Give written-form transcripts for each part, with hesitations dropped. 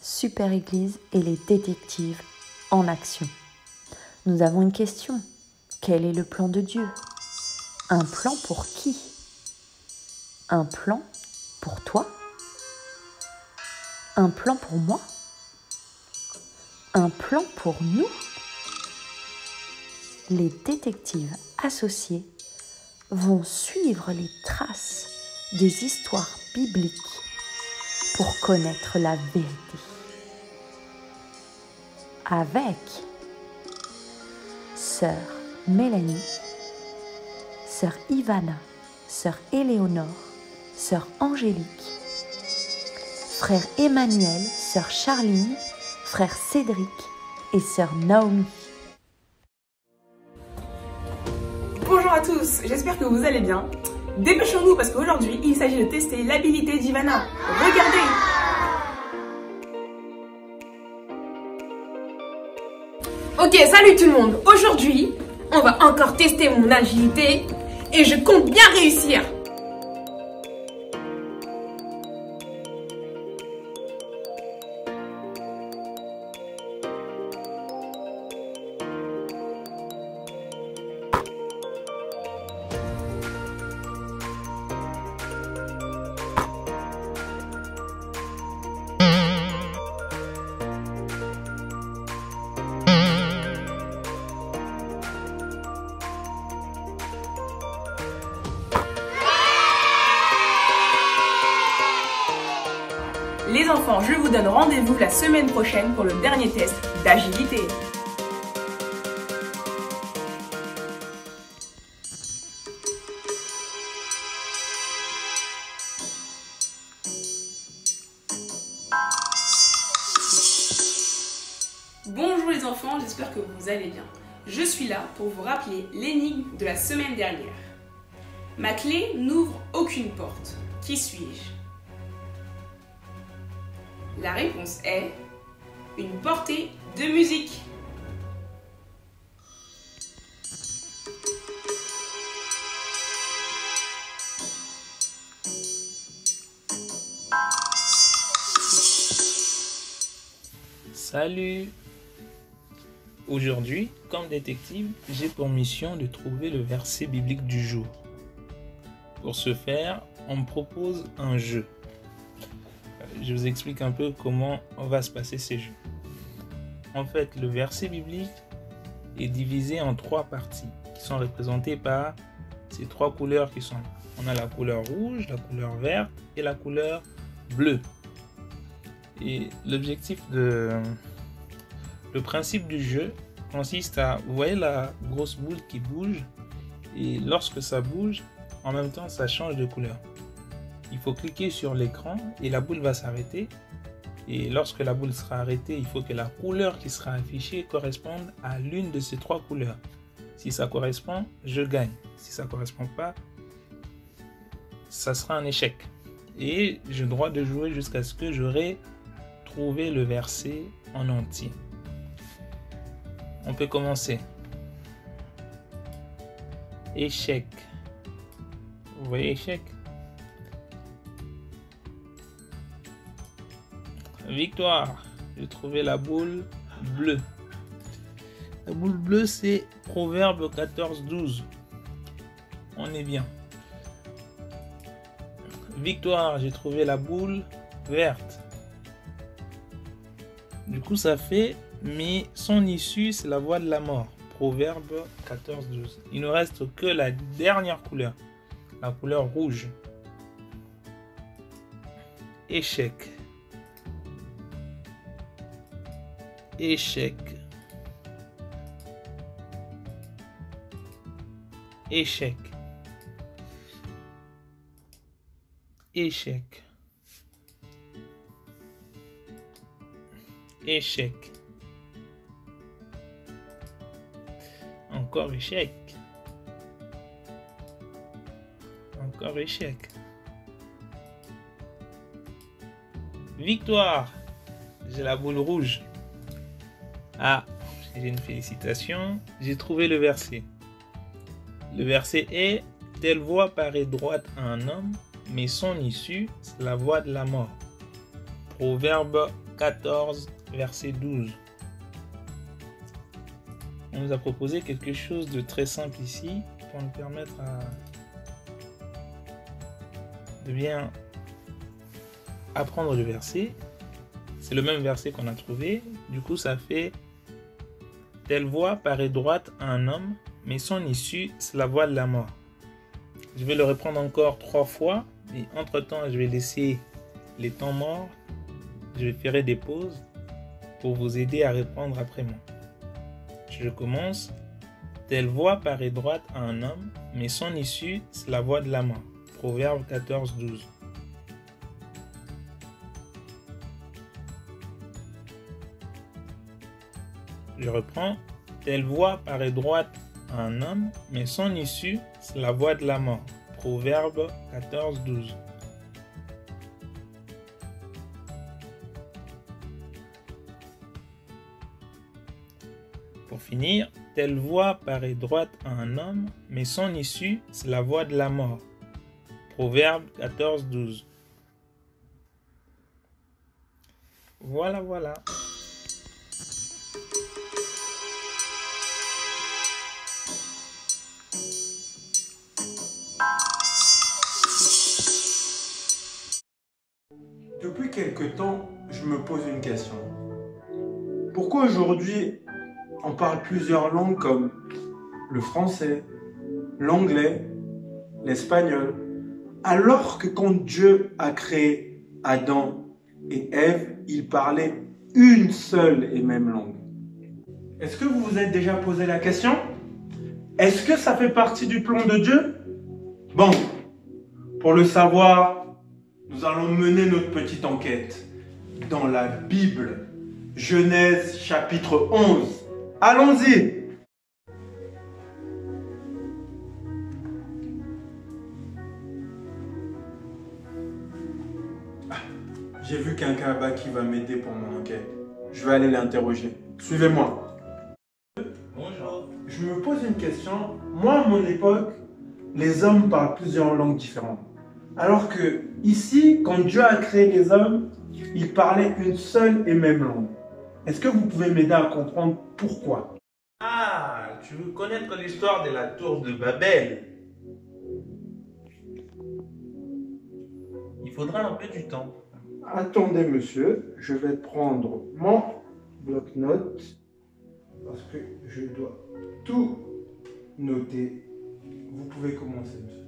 Super Église et les détectives en action. Nous avons une question. Quel est le plan de Dieu? Un plan pour qui? Un plan pour toi? Un plan pour moi? Un plan pour nous? Les détectives associés vont suivre les traces des histoires bibliques pour connaître la vérité. Avec sœur Mélanie, sœur Ivana, sœur Éléonore, sœur Angélique, frère Emmanuel, sœur Charline, frère Cédric et sœur Naomi. Bonjour à tous, j'espère que vous allez bien. Dépêchons-nous parce qu'aujourd'hui, il s'agit de tester l'habilité d'Ivana. Regardez! Ok, salut tout le monde. Aujourd'hui, on va encore tester mon agilité et je compte bien réussir. Les enfants, je vous donne rendez-vous la semaine prochaine pour le dernier test d'agilité. Bonjour les enfants, j'espère que vous allez bien. Je suis là pour vous rappeler l'énigme de la semaine dernière. Ma clé n'ouvre aucune porte. Qui suis-je? La réponse est une portée de musique. Salut! Aujourd'hui, comme détective, j'ai pour mission de trouver le verset biblique du jour. Pour ce faire, on me propose un jeu. Je vous explique un peu comment va se passer ces jeux. En fait, le verset biblique est divisé en 3 parties qui sont représentées par ces 3 couleurs qui sont là. On a la couleur rouge, la couleur verte et la couleur bleue. Et le principe du jeu consiste à, vous voyez la grosse boule qui bouge, et lorsque ça bouge, en même temps ça change de couleur. Il faut cliquer sur l'écran et la boule va s'arrêter. Et lorsque la boule sera arrêtée, il faut que la couleur qui sera affichée corresponde à l'une de ces 3 couleurs. Si ça correspond, je gagne. Si ça ne correspond pas, ça sera un échec. Et j'ai le droit de jouer jusqu'à ce que j'aurai trouvé le verset en entier. On peut commencer. Échec. Vous voyez échec? Victoire, j'ai trouvé la boule bleue. La boule bleue, c'est Proverbe 14-12. On est bien. Victoire, j'ai trouvé la boule verte. Du coup, ça fait, mais son issue, c'est la voie de la mort. Proverbe 14-12. Il ne reste que la dernière couleur, la couleur rouge. Échec. Échec. Échec. Échec. Échec. Encore échec. Encore échec. Victoire. J'ai la boule rouge. Ah, j'ai une félicitation. J'ai trouvé le verset. Le verset est: telle voie paraît droite à un homme, mais son issue, c'est la voie de la mort. Proverbe 14, verset 12. On nous a proposé quelque chose de très simple ici pour nous permettre de bien apprendre le verset. C'est le même verset qu'on a trouvé. Du coup, ça fait: telle voie paraît droite à un homme, mais son issue, c'est la voie de la mort. Je vais le reprendre encore 3 fois, et entre-temps, je vais laisser les temps morts. Je vais faire des pauses pour vous aider à répondre après moi. Je commence. Telle voie paraît droite à un homme, mais son issue, c'est la voie de la mort. Proverbe 14, 12. Je reprends. Telle voie paraît droite à un homme, mais son issue, c'est la voie de la mort. Proverbe 14, 12. Pour finir, telle voie paraît droite à un homme, mais son issue, c'est la voie de la mort. Proverbe 14, 12. Voilà, voilà. Depuis quelque temps, je me pose une question. Pourquoi aujourd'hui, on parle plusieurs langues comme le français, l'anglais, l'espagnol, alors que quand Dieu a créé Adam et Ève, il parlait une seule et même langue? Est-ce que vous vous êtes déjà posé la question? Est-ce que ça fait partie du plan de Dieu? Bon, pour le savoir, nous allons mener notre petite enquête dans la Bible. Genèse chapitre 11. Allons-y! J'ai vu quelqu'un là-bas qui va m'aider pour mon enquête. Je vais aller l'interroger. Suivez-moi. Bonjour. Je me pose une question. Moi, à mon époque, les hommes parlent plusieurs langues différentes. Alors que ici, quand Dieu a créé les hommes, il parlait une seule et même langue. Est-ce que vous pouvez m'aider à comprendre pourquoi? Ah, tu veux connaître l'histoire de la tour de Babel? Il faudra un peu du temps. Attendez, monsieur, je vais prendre mon bloc-notes parce que je dois tout noter. Vous pouvez commencer, monsieur.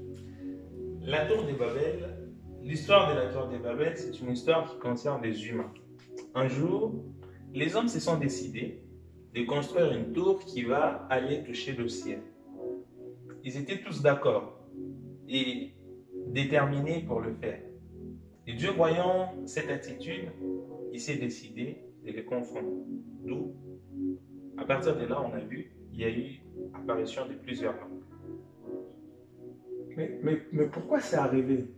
La tour de Babel, l'histoire de la tour de Babel, c'est une histoire qui concerne les humains. Un jour, les hommes se sont décidés de construire une tour qui va aller toucher le ciel. Ils étaient tous d'accord et déterminés pour le faire. Et Dieu, voyant cette attitude, il s'est décidé de les confondre. D'où, à partir de là, on a vu, il y a eu apparition de plusieurs langues. Mais pourquoi c'est arrivé?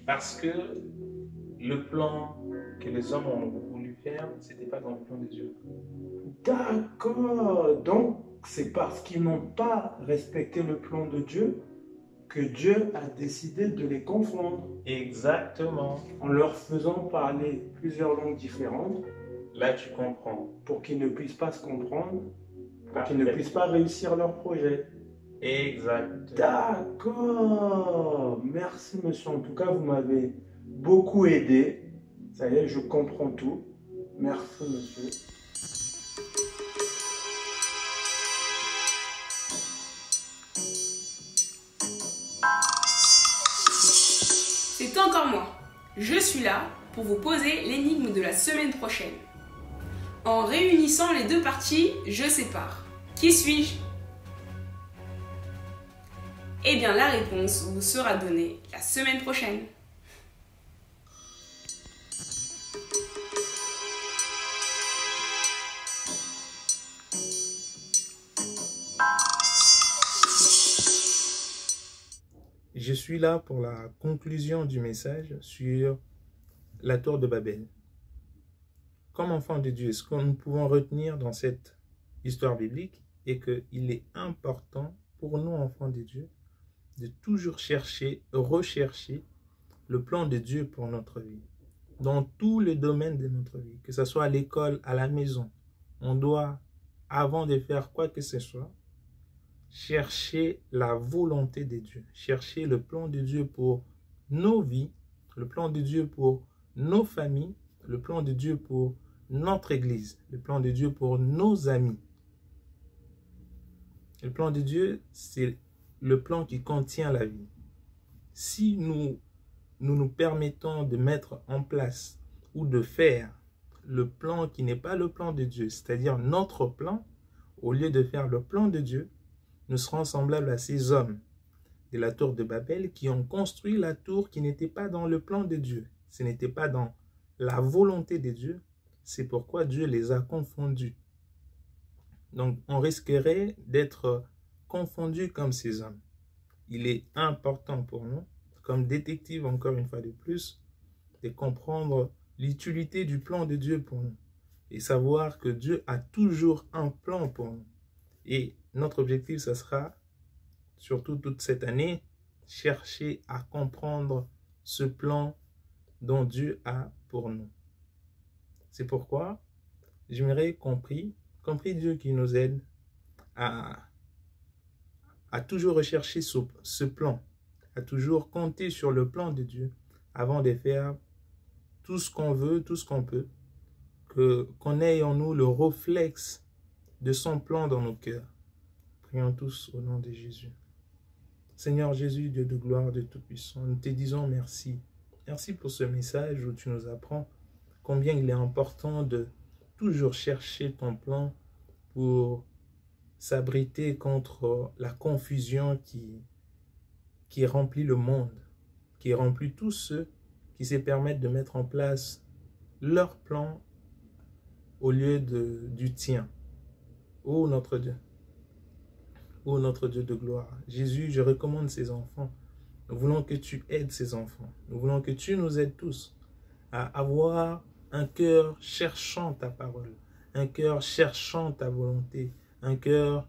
Parce que le plan que les hommes ont voulu faire, ce n'était pas dans le plan de Dieu. D'accord. Donc, c'est parce qu'ils n'ont pas respecté le plan de Dieu que Dieu a décidé de les confondre. Exactement. En leur faisant parler plusieurs langues différentes. Là, tu comprends. Pour qu'ils ne puissent pas se comprendre, pour qu'ils ne puissent pas réussir leur projet. Exact. D'accord. Merci, monsieur. En tout cas, vous m'avez beaucoup aidé. Ça y est, je comprends tout. Merci, monsieur. C'est encore moi. Je suis là pour vous poser l'énigme de la semaine prochaine. En réunissant les deux parties, je sépare. Qui suis-je? Eh bien, la réponse vous sera donnée la semaine prochaine. Je suis là pour la conclusion du message sur la tour de Babel. Comme enfants de Dieu, ce que nous pouvons retenir dans cette histoire biblique est qu'il est important pour nous, enfants de Dieu, de toujours chercher, rechercher le plan de Dieu pour notre vie. dans tous les domaines de notre vie, que ce soit à l'école, à la maison. On doit, avant de faire quoi que ce soit, chercher la volonté de Dieu, chercher le plan de Dieu pour nos vies, le plan de Dieu pour nos familles, le plan de Dieu pour notre Église, le plan de Dieu pour nos amis. Le plan de Dieu, c'est le plan qui contient la vie. Si nous permettons de mettre en place ou de faire le plan qui n'est pas le plan de Dieu, c'est-à-dire notre plan, au lieu de faire le plan de Dieu, nous serons semblables à ces hommes de la tour de Babel qui ont construit la tour qui n'était pas dans le plan de Dieu. Ce n'était pas dans la volonté de Dieu. C'est pourquoi Dieu les a confondus. Donc, on risquerait d'être confondus comme ces hommes. Il est important pour nous, comme détective encore une fois de plus, de comprendre l'utilité du plan de Dieu pour nous et savoir que Dieu a toujours un plan pour nous. Et notre objectif, ce sera, surtout toute cette année, chercher à comprendre ce plan dont Dieu a pour nous. C'est pourquoi j'aimerais compris Dieu qui nous aide à toujours rechercher ce plan, à toujours compter sur le plan de Dieu avant de faire tout ce qu'on veut, tout ce qu'on peut, qu'on ait en nous le réflexe de son plan dans nos cœurs. Prions tous au nom de Jésus. Seigneur Jésus, Dieu de gloire, Dieu Tout-Puissant, nous te disons merci. Merci pour ce message où tu nous apprends combien il est important de toujours chercher ton plan pour s'abriter contre la confusion qui remplit le monde, qui remplit tous ceux qui se permettent de mettre en place leur plan au lieu du tien. Ô notre Dieu, ô notre Dieu de gloire, Jésus, je recommande ces enfants. Nous voulons que tu aides ces enfants. Nous voulons que tu nous aides tous à avoir un cœur cherchant ta parole, un cœur cherchant ta volonté, un cœur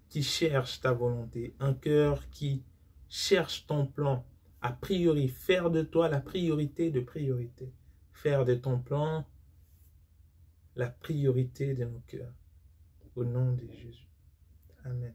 qui cherche ta volonté, un cœur qui cherche ton plan, a priori, faire de toi la priorité de priorité, faire de ton plan la priorité de nos cœurs. Au nom de Jésus. Amen.